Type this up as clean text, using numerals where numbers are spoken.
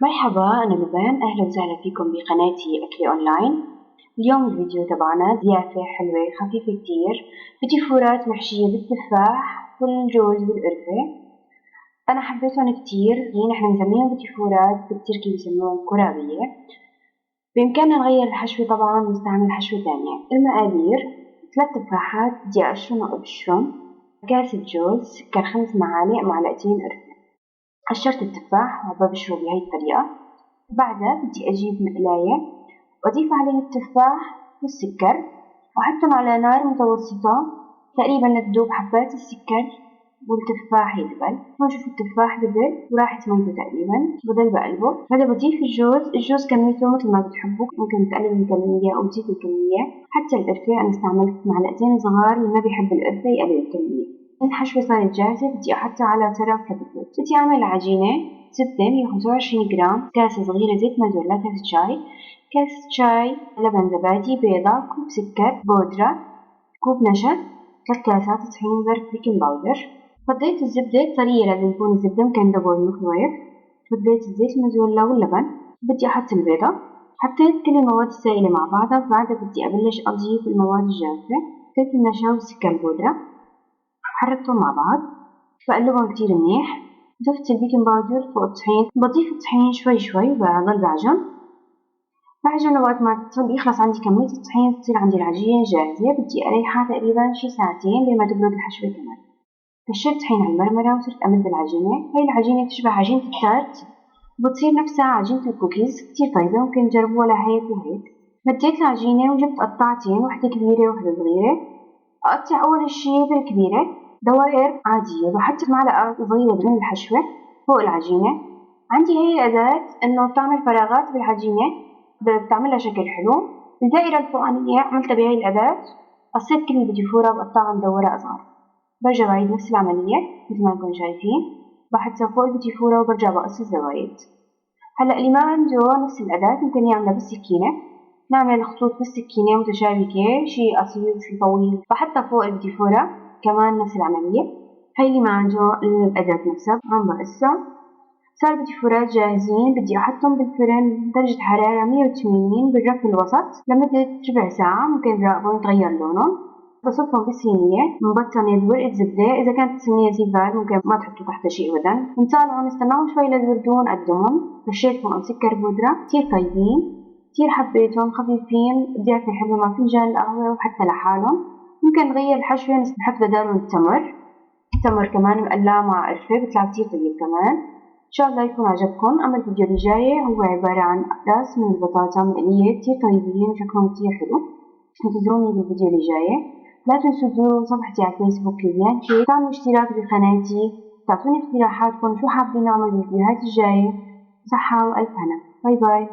مرحبا، أنا لبان، أهلا وسهلا فيكم بقناتي أكلي أونلاين. اليوم الفيديو تبعنا ضيافة حلوة خفيفة كتير، بتيفورات محشية بالتفاح والجوز والقرفة. أنا حبيتهم كتير، نحن بنسميهم بتيفورات، بالتركي بيسموهم كرابية. بإمكاننا نغير الحشوة طبعا ونستعمل حشوة تانية. المقادير: 3 تفاحات بدي أقشرهم وأبشرهم، كاسة جوز، سكر 5 معالق، معلقتين قرفة. قشرت التفاح وببشره بهاي الطريقة. بعدها بدي أجيب مقلاية وأضيف عليه التفاح والسكر وأحطهم على نار متوسطة تقريبا لتذوب حبات السكر والتفاح يدبل. هون شوفوا التفاح دبل وراحت ميته تقريبا، بضل بقلبه. هذا بضيف الجوز كميته مثل ما بتحبوا، ممكن تقلل الكمية أو تزيد الكمية. حتى القرفة أنا استعملت معلقتين صغار، اللي ما بيحب القرفة يقلل الكمية. الحشوة صارت جاهزة، بدي أحطها على طرف كبة. بدي أعمل عجينة: زبدة 125 جرام، كاسة صغيرة زيت مازولا، كاسة شاي، كاسة شاي لبن زبادي، بيضة، كوب سكر بودرة، كوب نشا، 3 كاسات طحين، ظرف بيكنج باودر. فضيت الزبدة طرية، لازم تكون الزبدة مكندبة بالميكروويف. فضيت الزيت المازولا واللبن. بدي أحط البيضة. حطيت كل المواد السائلة مع بعضها. بعدها بدي أبلش أضيف المواد الجافة. حطيت النشا والسكر البودرة، حركتهم مع بعض، بقلبهم كتير منيح. ضفت البيكنج باودر فوق الطحين، بضيف الطحين شوي شوي وبضل بعجن لغاية ما يخلص عندي كمية الطحين، تصير عندي العجينة جاهزة. بدي أريحها تقريبا شي ساعتين لما تبرد الحشوة كمان. رشيت طحين على المرمرة وصرت أمد العجينة. هاي العجينة تشبه عجينة التارت، بتصير نفسها عجينة الكوكيز، كتير طيبة، ممكن تجربوها لهيك وهيك. مديت العجينة وجبت قطعتين، وحدة كبيرة وحدة صغيرة. أقطع أول شي بالكبيرة دوائر عادية، بحط معلقة صغيرة من الحشوة فوق العجينة. عندي هي الأداة إنه بتعمل فراغات بالعجينة، بتعملها شكل حلو. الدائرة الفوقانية عملتها بهاي الأداة، قصيت كل البديفورة بقطعها مدورة أصغر. برجع بعيد نفس العملية مثل ما انكم شايفين، بحطها فوق البديفورة وبرجع بقص الزوايد. هلا اللي ما عنده نفس الأداة ممكن يعملها بالسكينة. نعمل خطوط بالسكينة متشابكة، شي قصير وشي طويل، بحطها فوق البديفورة كمان نفس العملية. هاي اللي ما عنده الأداة نفسها عم بقصها. صار بديفورات جاهزين، بدي أحطهم بالفرن درجة حرارة 180 بالرف الوسط لمدة ربع ساعة، ممكن نراقبهم يتغير لونهم. بصفهم بصينية مبطنة بورقة زبدة، إذا كانت الصينية زيبال ممكن ما تحطوا تحتها شيء أبدا. نطالعهم نستناهم شوي ليبردون قدهم. رشيت فوقهم سكر بودرة. كتير طيبين، كتير حبيتهم، خفيفين، ضيافة حلوة مع فنجان القهوة وحتى لحالهم. ممكن نغير الحشوة، نحط بدالهم التمر كمان مقلاه مع قرفة، بيطلع كتير طيب كمان. إن شاء الله يكون عجبكم. أما الفيديو اللي جاي هو عبارة عن أقراص من البطاطا مقلية، كتير طيبين وشكلهم كتير حلو. انتظروني بالفيديو اللي جاي. لا تنسوا تزوروا صفحتي على الفيسبوك ليان، تعملوا اشتراك بقناتي، تعطوني اقتراحاتكم شو حابين نعمل بالفيديوهات الجاية. صحة وألف هنا، باي باي.